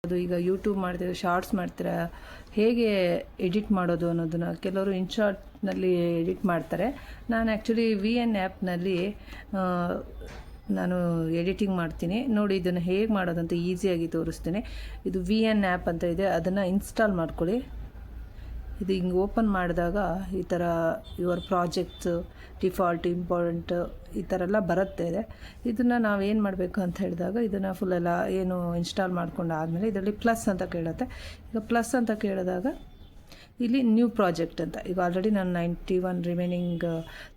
ಅದು ಈಗ ಯೂಟ್ಯೂಬ್ ಮಾಡ್ತೀರಾ, ಶಾರ್ಟ್ಸ್ ಮಾಡ್ತೀರಾ, ಹೇಗೆ ಎಡಿಟ್ ಮಾಡೋದು ಅನ್ನೋದನ್ನು ಕೆಲವರು ಇನ್ಶಾರ್ಟ್ನಲ್ಲಿ ಎಡಿಟ್ ಮಾಡ್ತಾರೆ. ನಾನು ಆ್ಯಕ್ಚುಲಿ VN ಆ್ಯಪ್ನಲ್ಲಿ ನಾನು ಎಡಿಟಿಂಗ್ ಮಾಡ್ತೀನಿ. ನೋಡಿ ಇದನ್ನು ಹೇಗೆ ಮಾಡೋದಂತ ಈಸಿಯಾಗಿ ತೋರಿಸ್ತೀನಿ. ಇದು VN ಆ್ಯಪ್ ಅಂತ ಇದೆ, ಅದನ್ನು ಇನ್ಸ್ಟಾಲ್ ಮಾಡ್ಕೊಳ್ಳಿ. ಇದು ಹಿಂಗೆ ಓಪನ್ ಮಾಡಿದಾಗ ಈ ಥರ ಯುವರ್ ಪ್ರಾಜೆಕ್ಟ್ಸು ಡಿಫಾಲ್ಟ್ ಇಂಪಾರ್ಟೆಂಟ್ ಈ ಥರ ಎಲ್ಲ ಬರುತ್ತೆ. ಇದನ್ನು ನಾವು ಏನು ಮಾಡಬೇಕು ಅಂತ ಹೇಳಿದಾಗ ಇದನ್ನು ಫುಲ್ಲೆಲ್ಲ ಏನು ಇನ್ಸ್ಟಾಲ್ ಮಾಡ್ಕೊಂಡು ಆದಮೇಲೆ ಇದರಲ್ಲಿ ಪ್ಲಸ್ ಅಂತ ಕೇಳುತ್ತೆ. ಈಗ ಪ್ಲಸ್ ಅಂತ ಕೇಳಿದಾಗ ಇಲ್ಲಿ ನ್ಯೂ ಪ್ರಾಜೆಕ್ಟ್ ಅಂತ, ಈಗ ಆಲ್ರೆಡಿ ನಾನು 91 ರಿಮೈನಿಂಗ್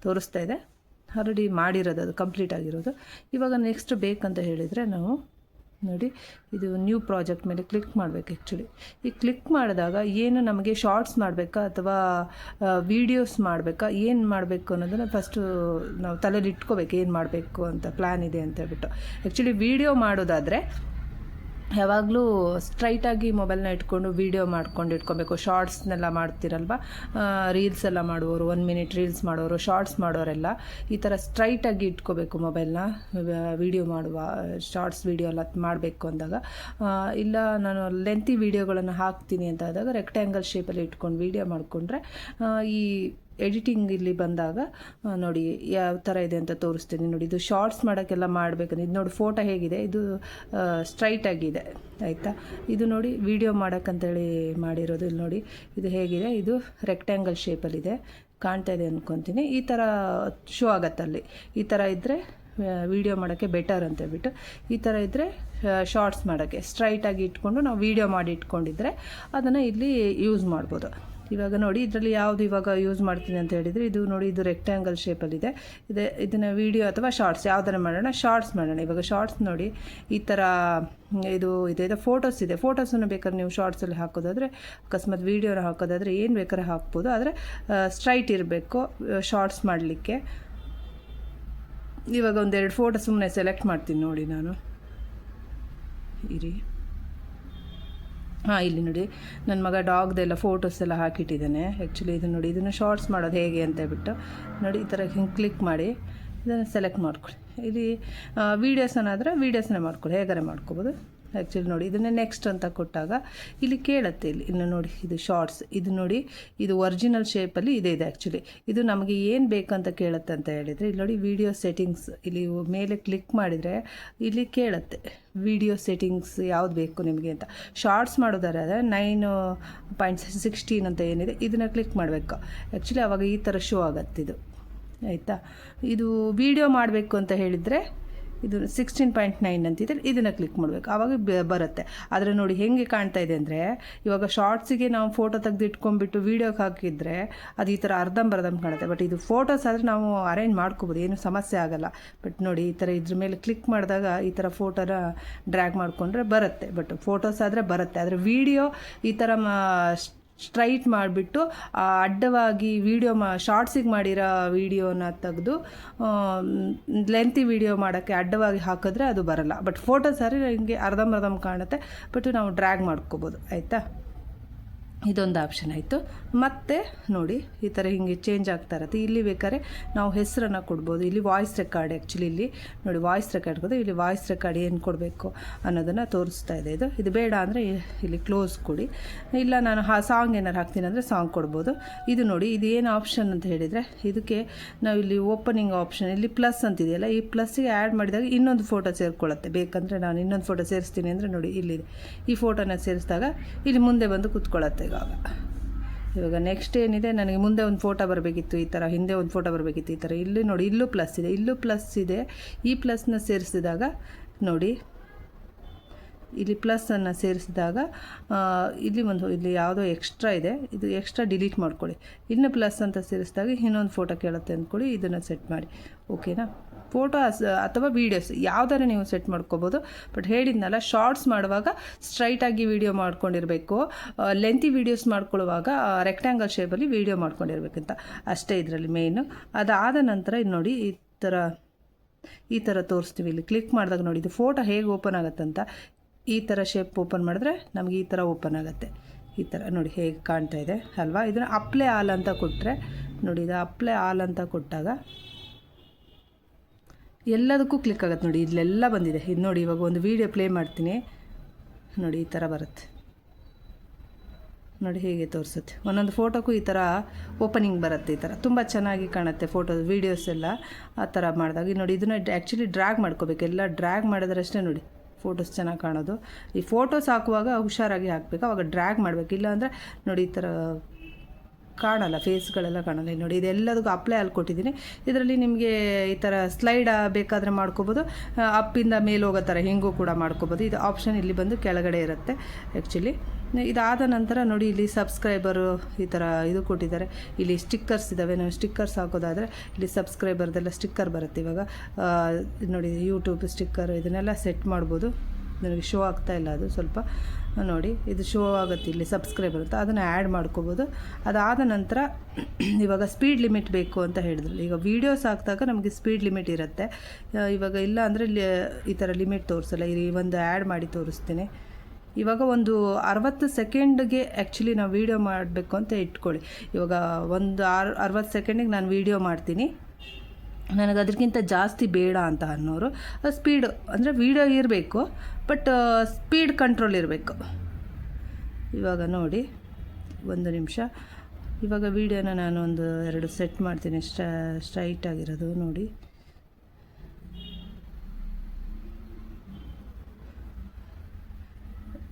ತೋರಿಸ್ತಾ ಇದೆ, ಆಲ್ರೆಡಿ ಮಾಡಿರೋದು, ಅದು ಕಂಪ್ಲೀಟ್ ಆಗಿರೋದು. ಇವಾಗ ನೆಕ್ಸ್ಟ್ ಬೇಕಂತ ಹೇಳಿದರೆ ನಾವು ನೋಡಿ ಇದು ನ್ಯೂ ಪ್ರಾಜೆಕ್ಟ್ ಮೇಲೆ ಕ್ಲಿಕ್ ಮಾಡಬೇಕು. ಆ್ಯಕ್ಚುಲಿ ಈ ಕ್ಲಿಕ್ ಮಾಡಿದಾಗ ಏನು ನಮಗೆ ಶಾರ್ಟ್ಸ್ ಮಾಡಬೇಕಾ ಅಥವಾ ವೀಡಿಯೋಸ್ ಮಾಡಬೇಕಾ, ಏನು ಮಾಡಬೇಕು ಅನ್ನೋದನ್ನು ಫಸ್ಟು ನಾವು ತಲೆಯಲ್ಲಿ ಇಟ್ಕೋಬೇಕು, ಏನು ಮಾಡಬೇಕು ಅಂತ ಪ್ಲ್ಯಾನ್ ಇದೆ ಅಂತ ಹೇಳ್ಬಿಟ್ಟು. ಆ್ಯಕ್ಚುಲಿ ವೀಡಿಯೋ ಮಾಡೋದಾದರೆ ಯಾವಾಗಲೂ ಸ್ಟ್ರೈಟಾಗಿ ಮೊಬೈಲ್ನ ಇಟ್ಕೊಂಡು ವೀಡಿಯೋ ಮಾಡ್ಕೊಂಡು ಇಟ್ಕೊಬೇಕು. ಶಾರ್ಟ್ಸ್ನೆಲ್ಲ ಮಾಡ್ತಿರಲ್ವ, ರೀಲ್ಸ್ ಎಲ್ಲ ಮಾಡುವವರು, 1 ಮಿನಿಟ್ ರೀಲ್ಸ್ ಮಾಡೋರು, ಶಾರ್ಟ್ಸ್ ಮಾಡೋರೆಲ್ಲ ಈ ಥರ ಸ್ಟ್ರೈಟಾಗಿ ಇಟ್ಕೋಬೇಕು ಮೊಬೈಲ್ನ. ವೀಡಿಯೋ ಮಾಡುವ ಶಾರ್ಟ್ಸ್ ವೀಡಿಯೋ ಎಲ್ಲ ಮಾಡಬೇಕು ಅಂದಾಗ, ಇಲ್ಲ ನಾನು ಲೆಂತಿ ವೀಡಿಯೋಗಳನ್ನು ಹಾಕ್ತೀನಿ ಅಂತ ಆದಾಗ ರೆಕ್ಟ್ಯಾಂಗಲ್ ಶೇಪಲ್ಲಿ ಇಟ್ಕೊಂಡು ವೀಡಿಯೋ ಮಾಡಿಕೊಂಡ್ರೆ ಈ ಎಡಿಟಿಂಗ್ ಇಲ್ಲಿ ಬಂದಾಗ ನೋಡಿ ಯಾವ ಥರ ಇದೆ ಅಂತ ತೋರಿಸ್ತೀನಿ. ನೋಡಿ ಇದು ಶಾರ್ಟ್ಸ್ ಮಾಡೋಕ್ಕೆಲ್ಲ ಮಾಡಬೇಕಂದ್ರೆ ಇದು ನೋಡಿ ಫೋಟೋ ಹೇಗಿದೆ, ಇದು ಸ್ಟ್ರೈಟಾಗಿದೆ ಆಯಿತಾ. ಇದು ನೋಡಿ ವೀಡಿಯೋ ಮಾಡೋಕ್ಕಂತೇಳಿ ಮಾಡಿರೋದು, ಇಲ್ಲಿ ನೋಡಿ ಇದು ಹೇಗಿದೆ, ಇದು ರೆಕ್ಟ್ಯಾಂಗಲ್ ಶೇಪಲ್ಲಿದೆ, ಕಾಣ್ತಾ ಇದೆ ಅಂದ್ಕೊತೀನಿ. ಈ ಥರ ಶೋ ಆಗತ್ತಲ್ಲಿ. ಈ ಥರ ಇದ್ದರೆ ವೀಡಿಯೋ ಮಾಡೋಕ್ಕೆ ಬೆಟರ್ ಅಂತ ಹೇಳ್ಬಿಟ್ಟು, ಈ ಥರ ಇದ್ದರೆ ಶಾರ್ಟ್ಸ್ ಮಾಡೋಕ್ಕೆ ಸ್ಟ್ರೈಟಾಗಿ ಇಟ್ಕೊಂಡು ನಾವು ವೀಡಿಯೋ ಮಾಡಿ ಇಟ್ಕೊಂಡಿದ್ರೆ ಅದನ್ನು ಇಲ್ಲಿ ಯೂಸ್ ಮಾಡ್ಬೋದು. ಇವಾಗ ನೋಡಿ ಇದರಲ್ಲಿ ಯಾವುದು ಇವಾಗ ಯೂಸ್ ಮಾಡ್ತೀನಿ ಅಂತ ಹೇಳಿದರೆ ಇದು ನೋಡಿ, ಇದು ರೆಕ್ಟ್ಯಾಂಗಲ್ ಶೇಪಲ್ಲಿದೆ. ಇದನ್ನು ವೀಡಿಯೋ ಅಥವಾ ಶಾರ್ಟ್ಸ್ ಯಾವುದನ್ನು ಮಾಡೋಣ, ಶಾರ್ಟ್ಸ್ ಮಾಡೋಣ. ಇವಾಗ ಶಾರ್ಟ್ಸ್ ನೋಡಿ ಈ ಥರ ಇದು ಇದೆ, ಫೋಟೋಸ್ ಇದೆ. ಫೋಟೋಸನ್ನು ಬೇಕಾದ್ರೆ ನೀವು ಶಾರ್ಟ್ಸಲ್ಲಿ ಹಾಕೋದಾದರೆ, ಅಕಸ್ಮಾತ್ ವೀಡಿಯೋನ ಹಾಕೋದಾದರೆ ಏನು ಬೇಕಾದ್ರೆ ಹಾಕ್ಬೋದು, ಆದರೆ ಸ್ಟ್ರೈಟ್ ಇರಬೇಕು ಶಾರ್ಟ್ಸ್ ಮಾಡಲಿಕ್ಕೆ. ಇವಾಗ ಒಂದೆರಡು ಫೋಟೋ ಸುಮ್ಮನೆ ಸೆಲೆಕ್ಟ್ ಮಾಡ್ತೀನಿ ನೋಡಿ ನಾನು, ಇರಿ. ಇಲ್ಲಿ ನೋಡಿ ನನ್ನ ಮಗ ಡಾಗ್ದೆಲ್ಲ ಫೋಟೋಸ್ ಎಲ್ಲ ಹಾಕಿಟ್ಟಿದ್ದಾನೆ. ಆ್ಯಕ್ಚುಲಿ ಇದು ನೋಡಿ, ಇದನ್ನು ಶಾರ್ಟ್ಸ್ ಮಾಡೋದು ಹೇಗೆ ಅಂತ ಹೇಳ್ಬಿಟ್ಟು ನೋಡಿ, ಈ ಥರ ಹಿಂಗೆ ಕ್ಲಿಕ್ ಮಾಡಿ ಇದನ್ನು ಸೆಲೆಕ್ಟ್ ಮಾಡ್ಕೊಳ್ಳಿ. ಇಲ್ಲಿ ವೀಡಿಯೋಸನ್ನಾದರೆ ವೀಡಿಯೋಸನ್ನೇ ಮಾಡ್ಕೊಳ್ಳಿ, ಹೇಗಾರೆ ಮಾಡ್ಕೊಬೋದು. ಆ್ಯಕ್ಚುಲಿ ನೋಡಿ ಇದನ್ನೇ ನೆಕ್ಸ್ಟ್ ಅಂತ ಕೊಟ್ಟಾಗ ಇಲ್ಲಿ ಕೇಳುತ್ತೆ, ಇಲ್ಲಿ ಇನ್ನು ನೋಡಿ ಇದು ಶಾರ್ಟ್ಸ್, ಇದು ನೋಡಿ ಇದು ಒರಿಜಿನಲ್ ಶೇಪಲ್ಲಿ ಇದೆ. ಆ್ಯಕ್ಚುಲಿ ಇದು ನಮಗೆ ಏನು ಬೇಕಂತ ಕೇಳುತ್ತೆ ಅಂತ ಹೇಳಿದರೆ ಇಲ್ಲಿ ನೋಡಿ ವಿಡಿಯೋ ಸೆಟ್ಟಿಂಗ್ಸ್, ಇಲ್ಲಿ ಮೇಲೆ ಕ್ಲಿಕ್ ಮಾಡಿದರೆ ಇಲ್ಲಿ ಕೇಳುತ್ತೆ ವಿಡಿಯೋ ಸೆಟ್ಟಿಂಗ್ಸ್ ಯಾವ್ದು ಬೇಕು ನಿಮಗೆ ಅಂತ. ಶಾರ್ಟ್ಸ್ ಮಾಡೋದಾದ್ರೆ 9.16 ಅಂತ ಏನಿದೆ ಇದನ್ನು ಕ್ಲಿಕ್ ಮಾಡಬೇಕು. ಆ್ಯಕ್ಚುಲಿ ಆವಾಗ ಈ ಥರ ಶೋ ಆಗುತ್ತಿದು ಆಯಿತಾ. ಇದು ವೀಡಿಯೋ ಮಾಡಬೇಕು ಅಂತ ಹೇಳಿದರೆ ಇದು 16.9 ಅಂತಿದೆ, ಇದನ್ನು ಕ್ಲಿಕ್ ಮಾಡಬೇಕು, ಆವಾಗ ಬರುತ್ತೆ. ಆದರೆ ನೋಡಿ ಹೇಗೆ ಕಾಣ್ತಾ ಇದೆ ಅಂದರೆ, ಇವಾಗ ಶಾರ್ಟ್ಸಿಗೆ ನಾವು ಫೋಟೋ ತೆಗೆದು ಇಟ್ಕೊಂಡ್ಬಿಟ್ಟು ವೀಡಿಯೋಗೆ ಹಾಕಿದರೆ ಅದು ಈ ಥರ ಅರ್ಧಂಬರ್ಧಂ ಕಾಣುತ್ತೆ. ಬಟ್ ಇದು ಫೋಟೋಸ್ ಆದರೆ ನಾವು ಅರೇಂಜ್ ಮಾಡ್ಕೋಬೋದು, ಏನು ಸಮಸ್ಯೆ ಆಗೋಲ್ಲ. ಬಟ್ ನೋಡಿ ಈ ಥರ ಇದ್ರ ಮೇಲೆ ಕ್ಲಿಕ್ ಮಾಡಿದಾಗ ಈ ಥರ ಫೋಟೋನ ಡ್ರ್ಯಾಗ್ ಮಾಡಿಕೊಂಡ್ರೆ ಬರುತ್ತೆ. ಬಟ್ ಫೋಟೋಸ್ ಆದರೆ ಬರುತ್ತೆ, ಆದರೆ ವೀಡಿಯೋ ಈ ಥರ ಸ್ಟ್ರೈಟ್ ಮಾಡಿಬಿಟ್ಟು ಅಡ್ಡವಾಗಿ ವೀಡಿಯೋ ಶಾರ್ಟ್ಸಿಗೆ ಮಾಡಿರೋ ವೀಡಿಯೋನ ತೆಗೆದು ಲೆಂತಿ ವೀಡಿಯೋ ಮಾಡೋಕ್ಕೆ ಅಡ್ಡವಾಗಿ ಹಾಕಿದ್ರೆ ಅದು ಬರಲ್ಲ. ಬಟ್ ಫೋಟೋಸ್ ಆದರೆ ಹಿಂಗೆ ಅರ್ಧಂಬರ್ಧಂ ಕಾಣುತ್ತೆ, ಬಟ್ ನಾವು ಡ್ರ್ಯಾಗ್ ಮಾಡ್ಕೋಬೋದು ಆಯಿತಾ. ಇದೊಂದು ಆಪ್ಷನ್ ಆಯಿತು. ಮತ್ತು ನೋಡಿ ಈ ಥರ ಹಿಂಗೆ ಚೇಂಜ್ ಆಗ್ತಾ ಇರುತ್ತೆ. ಇಲ್ಲಿ ಬೇಕಾದ್ರೆ ನಾವು ಹೆಸರನ್ನು ಕೊಡ್ಬೋದು. ಇಲ್ಲಿ ವಾಯ್ಸ್ ರೆಕಾರ್ಡ್, ಆ್ಯಕ್ಚುಲಿ ಇಲ್ಲಿ ನೋಡಿ ವಾಯ್ಸ್ ರೆಕಾರ್ಡ್ ಕೊಡೋದು, ಇಲ್ಲಿ ವಾಯ್ಸ್ ರೆಕಾರ್ಡ್ ಏನು ಕೊಡಬೇಕು ಅನ್ನೋದನ್ನು ತೋರಿಸ್ತಾ ಇದೆ. ಇದು ಬೇಡ ಅಂದರೆ ಇಲ್ಲಿ ಕ್ಲೋಸ್ ಕೊಡಿ. ಇಲ್ಲ ನಾನು ಸಾಂಗ್ ಏನಾರು ಹಾಕ್ತೀನಿ ಅಂದರೆ ಸಾಂಗ್ ಕೊಡ್ಬೋದು. ಇದು ನೋಡಿ ಇದು ಏನು ಆಪ್ಷನ್ ಅಂತ ಹೇಳಿದರೆ, ಇದಕ್ಕೆ ನಾವು ಇಲ್ಲಿ ಓಪನಿಂಗ್ ಆಪ್ಷನ್, ಇಲ್ಲಿ ಪ್ಲಸ್ ಅಂತಿದೆಯಲ್ಲ, ಈ ಪ್ಲಸ್ಸಿಗೆ ಆ್ಯಡ್ ಮಾಡಿದಾಗ ಇನ್ನೊಂದು ಫೋಟೋ ಸೇರಿಕೊಳ್ಳುತ್ತೆ. ಬೇಕಂದರೆ ನಾನು ಇನ್ನೊಂದು ಫೋಟೋ ಸೇರಿಸ್ತೀನಿ ಅಂದರೆ ನೋಡಿ ಇಲ್ಲಿದೆ, ಈ ಫೋಟೋನ ಸೇರಿಸಿದಾಗ ಇಲ್ಲಿ ಮುಂದೆ ಬಂದು ಕೂತ್ಕೊಳ್ಳುತ್ತೆ. ಇವಾಗ ನೆಕ್ಸ್ಟ್ ಏನಿದೆ, ನನಗೆ ಮುಂದೆ ಒಂದು ಫೋಟೋ ಬರಬೇಕಿತ್ತು, ಈ ಥರ ಹಿಂದೆ ಒಂದು ಫೋಟೋ ಬರಬೇಕಿತ್ತು, ಈ ಥರ. ಇಲ್ಲಿ ನೋಡಿ ಇಲ್ಲೂ ಪ್ಲಸ್ ಇದೆ, ಇಲ್ಲೂ ಪ್ಲಸ್ ಇದೆ. ಈ ಪ್ಲಸ್ನ ಸೇರಿಸಿದಾಗ ನೋಡಿ ಇಲ್ಲಿ ಪ್ಲಸ್ಸನ್ನು ಸೇರಿಸಿದಾಗ ಇಲ್ಲಿ ಯಾವುದೋ ಎಕ್ಸ್ಟ್ರಾ ಇದೆ, ಇದು ಎಕ್ಸ್ಟ್ರಾ ಡಿಲೀಟ್ ಮಾಡ್ಕೊಳ್ಳಿ. ಇನ್ನು ಪ್ಲಸ್ ಅಂತ ಸೇರಿಸಿದಾಗ ಇನ್ನೊಂದು ಫೋಟೋ ಕೇಳುತ್ತೆ ಅಂದ್ಕೊಳ್ಳಿ, ಇದನ್ನು ಸೆಟ್ ಮಾಡಿ. ಓಕೆನಾ. ಫೋಟೋ ಅಥವಾ ವೀಡಿಯೋಸ್ ಯಾವುದಾರ ನೀವು ಸೆಟ್ ಮಾಡ್ಕೋಬೋದು. ಬಟ್ ಹೇಳಿದ್ನಲ್ಲ, ಶಾರ್ಟ್ಸ್ ಮಾಡುವಾಗ ಸ್ಟ್ರೈಟಾಗಿ ವೀಡಿಯೋ ಮಾಡ್ಕೊಂಡಿರಬೇಕು, ಲೆಂತಿ ವೀಡಿಯೋಸ್ ಮಾಡ್ಕೊಳ್ಳುವಾಗ ರೆಕ್ಟ್ಯಾಂಗಲ್ ಶೇಪಲ್ಲಿ ವೀಡಿಯೋ ಮಾಡ್ಕೊಂಡಿರ್ಬೇಕಂತ ಅಷ್ಟೇ ಇದರಲ್ಲಿ ಮೇಯ್ನು. ಅದಾದ ನಂತರ ಇದು ನೋಡಿ ಈ ಥರ ತೋರಿಸ್ತೀವಿ. ಇಲ್ಲಿ ಕ್ಲಿಕ್ ಮಾಡಿದಾಗ ನೋಡಿ ಇದು ಫೋಟೋ ಹೇಗೆ ಓಪನ್ ಆಗುತ್ತಂತ, ಈ ಥರ ಶೇಪ್ ಓಪನ್ ಮಾಡಿದ್ರೆ ನಮಗೆ ಈ ಥರ ಓಪನ್ ಆಗುತ್ತೆ. ಈ ಥರ ನೋಡಿ ಹೇಗೆ ಕಾಣ್ತಾ ಇದೆ ಅಲ್ವಾ. ಇದನ್ನು ಅಪ್ಲೈ ಆಲ್ ಅಂತ ಕೊಟ್ಟರೆ ನೋಡಿ, ಇದು ಅಪ್ಲೈ ಆಲ್ ಅಂತ ಕೊಟ್ಟಾಗ ಎಲ್ಲದಕ್ಕೂ ಕ್ಲಿಕ್ ಆಗುತ್ತೆ ನೋಡಿ, ಇಲ್ಲೆಲ್ಲ ಬಂದಿದೆ. ಇದು ನೋಡಿ ಇವಾಗ ಒಂದು ವೀಡಿಯೋ ಪ್ಲೇ ಮಾಡ್ತೀನಿ, ನೋಡಿ ಈ ಥರ ಬರುತ್ತೆ ನೋಡಿ, ಹೇಗೆ ತೋರಿಸುತ್ತೆ. ಒಂದೊಂದು ಫೋಟೋಕ್ಕೂ ಈ ಥರ ಓಪನಿಂಗ್ ಬರುತ್ತೆ, ಈ ಥರ ತುಂಬ ಚೆನ್ನಾಗಿ ಕಾಣುತ್ತೆ ಫೋಟೋ ವೀಡಿಯೋಸ್ ಎಲ್ಲ. ಆ ಥರ ಮಾಡಿದಾಗ ನೋಡಿ, ಇದನ್ನು ಆ್ಯಕ್ಚುಲಿ ಡ್ರ್ಯಾಗ್ ಮಾಡ್ಕೋಬೇಕು, ಎಲ್ಲ ಡ್ರ್ಯಾಗ್ ಮಾಡಿದ್ರಷ್ಟೇ ನೋಡಿ ಫೋಟೋಸ್ ಚೆನ್ನಾಗಿ ಕಾಣೋದು. ಈ ಫೋಟೋಸ್ ಹಾಕುವಾಗ ಹುಷಾರಾಗಿ ಹಾಕಬೇಕು, ಅವಾಗ ಡ್ರ್ಯಾಗ್ ಮಾಡಬೇಕು. ಇಲ್ಲಾಂದರೆ ನೋಡಿ ಈ ಥರ ಕಾಣಲ್ಲ, ಫೇಸ್ಗಳೆಲ್ಲ ಕಾಣಲ್ಲ. ನೋಡಿ ಇದೆಲ್ಲದಕ್ಕೂ ಅಪ್ಲೈ ಅಲ್ಲಿ ಕೊಟ್ಟಿದ್ದೀನಿ. ಇದರಲ್ಲಿ ನಿಮಗೆ ಈ ಥರ ಸ್ಲೈಡ್ ಬೇಕಾದರೆ ಮಾಡ್ಕೋಬೋದು, ಅಪ್ಪಿಂದ ಮೇಲೆ ಹೋಗೋ ಥರ ಹಿಂಗೂ ಕೂಡ ಮಾಡ್ಕೋಬೋದು. ಇದು ಆಪ್ಷನ್ ಇಲ್ಲಿ ಬಂದು ಕೆಳಗಡೆ ಇರುತ್ತೆ ಆ್ಯಕ್ಚುಲಿ. ಇದಾದ ನಂತರ ನೋಡಿ ಇಲ್ಲಿ ಸಬ್ಸ್ಕ್ರೈಬರು ಈ ಥರ ಇದು ಕೊಟ್ಟಿದ್ದಾರೆ. ಇಲ್ಲಿ ಸ್ಟಿಕ್ಕರ್ಸ್ ಇದ್ದಾವೆ, ನಾವು ಸ್ಟಿಕ್ಕರ್ಸ್ ಹಾಕೋದಾದರೆ ಇಲ್ಲಿ ಸಬ್ಸ್ಕ್ರೈಬರ್ದೆಲ್ಲ ಸ್ಟಿಕ್ಕರ್ ಬರುತ್ತೆ. ಇವಾಗ ನೋಡಿ ಯೂಟ್ಯೂಬ್ ಸ್ಟಿಕ್ಕರ್ ಇದನ್ನೆಲ್ಲ ಸೆಟ್ ಮಾಡ್ಬೋದು. ನನಗೆ ಶೋ ಆಗ್ತಾ ಇಲ್ಲ, ಅದು ಸ್ವಲ್ಪ ನೋಡಿ ಇದು ಶೋ ಆಗುತ್ತೆ, ಇಲ್ಲಿ ಸಬ್ಸ್ಕ್ರೈಬರ್ ಅಂತ ಅದನ್ನು ಆ್ಯಡ್ ಮಾಡ್ಕೋಬೋದು. ಅದಾದ ನಂತರ ಇವಾಗ ಸ್ಪೀಡ್ ಲಿಮಿಟ್ ಬೇಕು ಅಂತ ಹೇಳಿದ್ರು. ಈಗ ವೀಡಿಯೋಸ್ ಹಾಕಿದಾಗ ನಮಗೆ ಸ್ಪೀಡ್ ಲಿಮಿಟ್ ಇರುತ್ತೆ. ಇವಾಗ ಇಲ್ಲ ಅಂದರೆ ಈ ಥರ ಲಿಮಿಟ್ ತೋರಿಸಲ್ಲ. ಇಲ್ಲಿ ಒಂದು ಆ್ಯಡ್ ಮಾಡಿ ತೋರಿಸ್ತೀನಿ. ಇವಾಗ ಒಂದು 60 ಸೆಕೆಂಡ್ಗೆ ಆ್ಯಕ್ಚುಲಿ ನಾವು ವೀಡಿಯೋ ಮಾಡಬೇಕು ಅಂತ ಇಟ್ಕೊಳ್ಳಿ. ಇವಾಗ ಒಂದು 60 ಸೆಕೆಂಡಿಗೆ ನಾನು ವೀಡಿಯೋ ಮಾಡ್ತೀನಿ, ನನಗೆ ಅದಕ್ಕಿಂತ ಜಾಸ್ತಿ ಬೇಡ ಅಂತ ಅನ್ನೋರು ಸ್ಪೀಡ್ ಅಂದರೆ ವೀಡಿಯೋ ಇರಬೇಕು, ಬಟ್ ಸ್ಪೀಡ್ ಕಂಟ್ರೋಲ್ ಇರಬೇಕು. ಇವಾಗ ನೋಡಿ 1 ನಿಮಿಷ. ಇವಾಗ ವೀಡಿಯೋನ ನಾನು ಒಂದು 2 ಸೆಟ್ ಮಾಡ್ತೀನಿ, ಸ್ಟ್ರೈಟ್ ಆಗಿರೋದು ನೋಡಿ.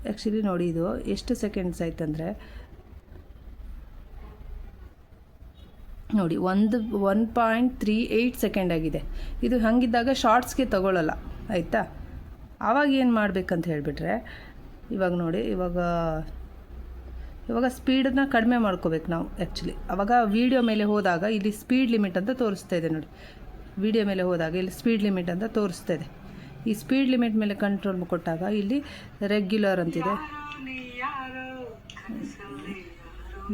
ಆ್ಯಕ್ಚುಲಿ ನೋಡಿ ಇದು ಎಷ್ಟು ಸೆಕೆಂಡ್ಸ್ ಆಯ್ತಂದರೆ ನೋಡಿ 1.38 ಸೆಕೆಂಡ್ ಆಗಿದೆ. ಇದು ಹಾಗಿದ್ದಾಗ ಶಾರ್ಟ್ಸ್ಗೆ ತಗೊಳ್ಳಲ್ಲ ಆಯಿತಾ. ಆವಾಗ ಏನು ಮಾಡಬೇಕಂತ ಹೇಳಿಬಿಟ್ರೆ ಇವಾಗ ನೋಡಿ, ಇವಾಗ ಸ್ಪೀಡನ್ನ ಕಡಿಮೆ ಮಾಡ್ಕೋಬೇಕು ನಾವು ಆ್ಯಕ್ಚುಲಿ. ಆವಾಗ ವೀಡಿಯೋ ಮೇಲೆ ಹೋದಾಗ ಇಲ್ಲಿ ಸ್ಪೀಡ್ ಲಿಮಿಟ್ ಅಂತ ತೋರಿಸ್ತಾ ಇದೆ ನೋಡಿ. ವೀಡಿಯೋ ಮೇಲೆ ಹೋದಾಗ ಇಲ್ಲಿ ಸ್ಪೀಡ್ ಲಿಮಿಟ್ ಅಂತ ತೋರಿಸ್ತಾ ಇದೆ. ಈ ಸ್ಪೀಡ್ ಲಿಮಿಟ್ ಮೇಲೆ ಕಂಟ್ರೋಲ್ ಕೊಟ್ಟಾಗ ಇಲ್ಲಿ ರೆಗ್ಯುಲರ್ ಅಂತಿದೆ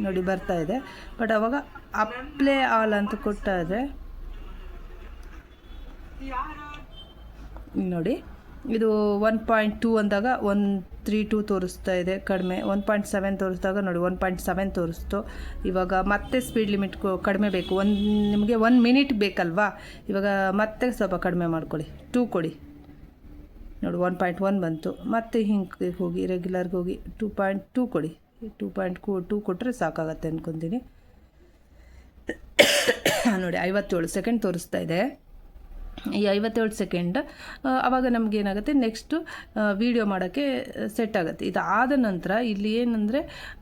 ನೋಡಿ ಬರ್ತಾ ಇದೆ. ಬಟ್ ಅವಾಗ ಅಪ್ಲೇ ಆಲ್ ಅಂತ ಕೊಟ್ಟಾದರೆ ನೋಡಿ ಇದು 1.2 ಅಂದಾಗ 132 ತೋರಿಸ್ತಾ ಇದೆ ಕಡಿಮೆ. 1.7 ತೋರಿಸಿದಾಗ ನೋಡಿ 1.7 ತೋರಿಸ್ತು. ಇವಾಗ ಮತ್ತೆ ಸ್ಪೀಡ್ ಲಿಮಿಟ್ ಕಡಿಮೆ ಬೇಕು, ನಿಮಗೆ 1 ಮಿನಿಟ್ ಬೇಕಲ್ವಾ. ಇವಾಗ ಮತ್ತೆ ಸ್ವಲ್ಪ ಕಡಿಮೆ ಮಾಡ್ಕೊಳ್ಳಿ, 2 ಕೊಡಿ ನೋಡಿ 1.1 ಬಂತು. ಮತ್ತೆ ಹಿಂಗೆ ಹೋಗಿ ರೆಗ್ಯುಲರ್ಗೆ ಹೋಗಿ 2.2 ಕೊಡಿ. 2.2 ಕೊಟ್ಟರೆ ಸಾಕಾಗತ್ತೆ ಅಂದ್ಕೊತೀನಿ. ನೋಡಿ 57 ಸೆಕೆಂಡ್ ತೋರಿಸ್ತಾ ಇದೆ. ಈ 57 ಸೆಕೆಂಡ್ ಆವಾಗ ನಮಗೇನಾಗುತ್ತೆ, ನೆಕ್ಸ್ಟು ವೀಡಿಯೋ ಮಾಡೋಕ್ಕೆ ಸೆಟ್ ಆಗುತ್ತೆ. ಇದಾದ ನಂತರ ಇಲ್ಲಿ ಏನಂದರೆ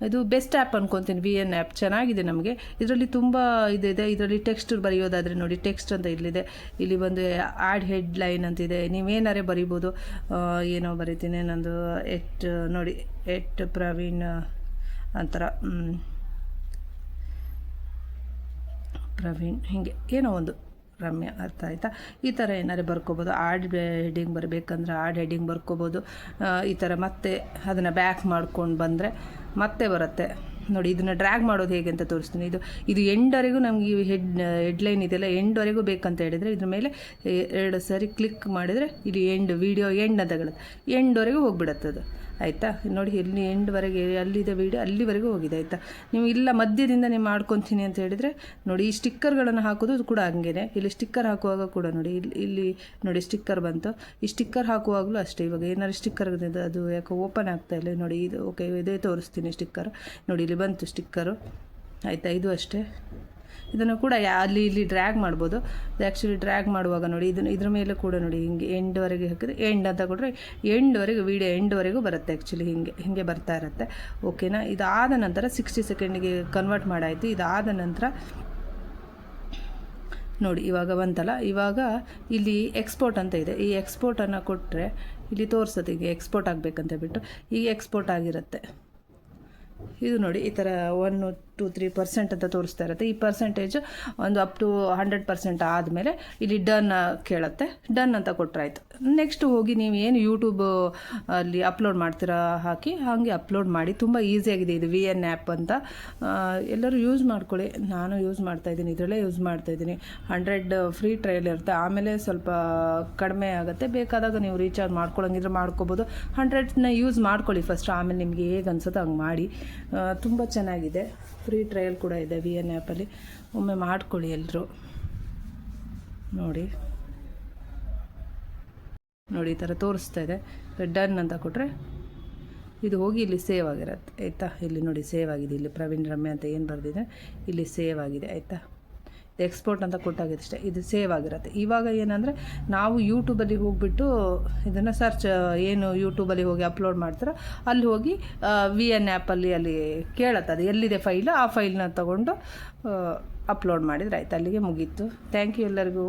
ಇದು ಬೆಸ್ಟ್ ಆ್ಯಪ್ ಅಂದ್ಕೊತೀನಿ, VN ಆ್ಯಪ್ ಚೆನ್ನಾಗಿದೆ ನಮಗೆ. ಇದರಲ್ಲಿ ತುಂಬ ಇದಿದೆ. ಇದರಲ್ಲಿ ಟೆಕ್ಸ್ಟ್ ಬರೆಯೋದಾದರೆ ನೋಡಿ ಟೆಕ್ಸ್ಟ್ ಅಂತ ಇಲ್ಲಿದೆ. ಇಲ್ಲಿ ಒಂದು ಆ್ಯಡ್ ಹೆಡ್ಲೈನ್ ಅಂತಿದೆ, ನೀವೇನಾರೇ ಬರಿಬೋದು. ಏನೋ ಬರಿತೀನಿ ನಂದು ನೋಡಿ ಪ್ರವೀಣ್ ಅಂತರ ಪ್ರವೀಣ್ ಹೀಗೆ ಏನೋ ಒಂದು ರಮ್ಯ, ಅರ್ಥ ಆಯಿತಾ. ಈ ಥರ ಏನಾರು ಬರ್ಕೋಬೋದು. ಆಡ್ ಹೆಡ್ಡಿಂಗ್ ಬರಬೇಕಂದ್ರೆ ಆಡ್ ಹೆಡ್ಡಿಂಗ್ ಬರ್ಕೋಬೋದು. ಈ ಥರ ಮತ್ತೆ ಅದನ್ನು ಬ್ಯಾಕ್ ಮಾಡ್ಕೊಂಡು ಬಂದರೆ ಮತ್ತೆ ಬರುತ್ತೆ ನೋಡಿ. ಇದನ್ನು ಡ್ರ್ಯಾಗ್ ಮಾಡೋದು ಹೇಗೆ ಅಂತ ತೋರಿಸ್ತೀನಿ. ಇದು ಎಂಡ್ವರೆಗೂ ನಮಗೆ ಈ ಹೆಡ್ಲೈನ್ ಇದೆಲ್ಲ ಎಂಡ್ವರೆಗೂ ಬೇಕಂತ ಹೇಳಿದರೆ ಇದ್ರ ಮೇಲೆ 2 ಸರಿ ಕ್ಲಿಕ್ ಮಾಡಿದರೆ ಇಲ್ಲಿ ವೀಡಿಯೋ ಎಂಡ್ ಅಂತ ಹೇಳುತ್ತೆ, ಎಂಡ್ವರೆಗೂ ಹೋಗಿಬಿಡುತ್ತೆ ಅದು ಆಯಿತಾ. ನೋಡಿ ಇಲ್ಲಿ ಎಂಡ್ವರೆಗೆ ಅಲ್ಲಿದೆ ವೀಡಿಯೋ, ಅಲ್ಲಿವರೆಗೂ ಹೋಗಿದೆ ಆಯಿತಾ. ನೀವು ಇಲ್ಲ ಮಧ್ಯದಿಂದ ನೀವು ಮಾಡ್ಕೊತೀನಿ ಅಂತ ಹೇಳಿದರೆ ನೋಡಿ ಈ ಸ್ಟಿಕ್ಕರ್ಗಳನ್ನು ಹಾಕೋದು ಕೂಡ ಹಂಗೇ. ಇಲ್ಲಿ ಸ್ಟಿಕ್ಕರ್ ಹಾಕುವಾಗ ಕೂಡ ನೋಡಿ ಇಲ್ಲಿ ನೋಡಿ ಸ್ಟಿಕ್ಕರ್ ಬಂತು. ಈ ಸ್ಟಿಕ್ಕರ್ ಹಾಕುವಾಗಲೂ ಅಷ್ಟೇ. ಇವಾಗ ಏನಾದ್ರು ಸ್ಟಿಕ್ಕರ್ ಅದು ಯಾಕೋ ಓಪನ್ ಆಗ್ತಾ ಇಲ್ಲ ನೋಡಿ. ಇದು ಓಕೆ, ಇದೇ ತೋರಿಸ್ತೀನಿ ಸ್ಟಿಕ್ಕರ್ ನೋಡಿ, ಇಲ್ಲಿ ಬಂತು ಸ್ಟಿಕ್ಕರು ಆಯಿತಾ. ಇದು ಅಷ್ಟೇ. ಇದನ್ನು ಕೂಡ ಇಲ್ಲಿ ಡ್ರ್ಯಾಗ್ ಮಾಡ್ಬೋದು. ಆ್ಯಕ್ಚುಲಿ ಡ್ರ್ಯಾಗ್ ಮಾಡುವಾಗ ನೋಡಿ ಇದ್ರ ಮೇಲೆ ಕೂಡ ನೋಡಿ ಹಿಂಗೆ ಎಂಡ್ವರೆಗೆ ಹಾಕಿದ್ರೆ ಎಂಡ್ ಅಂತ ಕೊಟ್ಟರೆ ಎಂಡ್ವರೆಗೂ ವೀಡಿಯೋ ಎಂಡ್ವರೆಗೂ ಬರುತ್ತೆ. ಆ್ಯಕ್ಚುಲಿ ಹಿಂಗೆ ಬರ್ತಾ ಇರುತ್ತೆ ಓಕೆನಾ. ಇದಾದ ನಂತರ 60 ಸೆಕೆಂಡಿಗೆ ಕನ್ವರ್ಟ್ ಮಾಡಾಯಿತು. ಇದಾದ ನಂತರ ನೋಡಿ ಇವಾಗ ಬಂತಲ್ಲ, ಇವಾಗ ಇಲ್ಲಿ ಎಕ್ಸ್ಪೋರ್ಟ್ ಅಂತ ಇದೆ. ಈ ಎಕ್ಸ್ಪೋರ್ಟನ್ನು ಕೊಟ್ಟರೆ ಇಲ್ಲಿ ತೋರಿಸುತ್ತೆ ಈಗ ಎಕ್ಸ್ಪೋರ್ಟ್ ಆಗಬೇಕಂತ ಬಿಟ್ಟು ಈಗ ಎಕ್ಸ್ಪೋರ್ಟ್ ಆಗಿರುತ್ತೆ. ಇದು ನೋಡಿ ಈ ಥರ 1, 2, 3% ಅಂತ ತೋರಿಸ್ತಾ ಇರುತ್ತೆ. ಈ ಪರ್ಸೆಂಟೇಜ್ ಒಂದು ಅಪ್ ಟು 100% ಆದಮೇಲೆ ಇಲ್ಲಿ ಡನ್ ಕೇಳುತ್ತೆ. ಡನ್ ಅಂತ ಕೊಟ್ಟರಾಯ್ತು. ನೆಕ್ಸ್ಟ್ ಹೋಗಿ ನೀವು ಏನು ಯೂಟ್ಯೂಬ್ ಅಲ್ಲಿ ಅಪ್ಲೋಡ್ ಮಾಡ್ತೀರಾ ಹಾಕಿ ಹಾಗೆ ಅಪ್ಲೋಡ್ ಮಾಡಿ. ತುಂಬ ಈಸಿಯಾಗಿದೆ ಇದು VN ಆ್ಯಪ್ ಅಂತ. ಎಲ್ಲರೂ ಯೂಸ್ ಮಾಡ್ಕೊಳ್ಳಿ. ನಾನು ಯೂಸ್ ಮಾಡ್ತಾಯಿದ್ದೀನಿ, ಇದರಲ್ಲೇ ಯೂಸ್ ಮಾಡ್ತಾಯಿದ್ದೀನಿ. 100 ಫ್ರೀ ಟ್ರಯಲ್ ಇರುತ್ತೆ, ಆಮೇಲೆ ಸ್ವಲ್ಪ ಕಡಿಮೆ ಆಗುತ್ತೆ. ಬೇಕಾದಾಗ ನೀವು ರೀಚಾರ್ಜ್ ಮಾಡ್ಕೊಳ್ಳೋಂಗಿದ್ರೆ ಮಾಡ್ಕೋಬೋದು. 100ನ ಯೂಸ್ ಮಾಡ್ಕೊಳ್ಳಿ ಫಸ್ಟ್, ಆಮೇಲೆ ನಿಮಗೆ ಹೇಗೆ ಅನ್ಸುತ್ತೋ ಹಂಗೆ ಮಾಡಿ. ತುಂಬ ಚೆನ್ನಾಗಿದೆ. ಫ್ರೀ ಟ್ರಯಲ್ ಕೂಡ ಇದೆ VN ಆ್ಯಪಲ್ಲಿ, ಒಮ್ಮೆ ಮಾಡ್ಕೊಳ್ಳಿ ಎಲ್ಲರೂ. ನೋಡಿ ಈ ಥರ ತೋರಿಸ್ತಾ ಇದೆ. ಡನ್ ಅಂತ ಕೊಟ್ಟರೆ ಇದು ಹೋಗಿ ಇಲ್ಲಿ ಸೇವ್ ಆಗಿರುತ್ತೆ ಆಯಿತಾ. ಇಲ್ಲಿ ನೋಡಿ ಸೇವ್ ಆಗಿದೆ, ಇಲ್ಲಿ ಪ್ರವೀಣ್ ರಮ್ಯ ಅಂತ ಏನು ಬರೆದಿದೆ ಇಲ್ಲಿ ಸೇವ್ ಆಗಿದೆ ಆಯಿತಾ. ಎಕ್ಸ್ಪೋರ್ಟ್ ಅಂತ ಕೊಟ್ಟಾಗಿದೆ ಅಷ್ಟೇ, ಇದು ಸೇವ್ ಆಗಿರುತ್ತೆ. ಇವಾಗ ಏನಂದರೆ ನಾವು ಯೂಟ್ಯೂಬಲ್ಲಿ ಹೋಗಿಬಿಟ್ಟು ಇದನ್ನು ಸರ್ಚ್ ಏನು ಯೂಟ್ಯೂಬಲ್ಲಿ ಹೋಗಿ ಅಪ್ಲೋಡ್ ಮಾಡ್ತಾರೋ ಅಲ್ಲಿ ಹೋಗಿ VN ಆ್ಯಪಲ್ಲಿ ಅಲ್ಲಿ ಕೇಳುತ್ತೆ ಅದು ಎಲ್ಲಿದೆ ಫೈಲು, ಆ ಫೈಲ್ನ ತೊಗೊಂಡು ಅಪ್ಲೋಡ್ ಮಾಡಿದರೆ ಆಯ್ತು, ಅಲ್ಲಿಗೆ ಮುಗೀತು. ಥ್ಯಾಂಕ್ ಯು ಎಲ್ಲರಿಗೂ.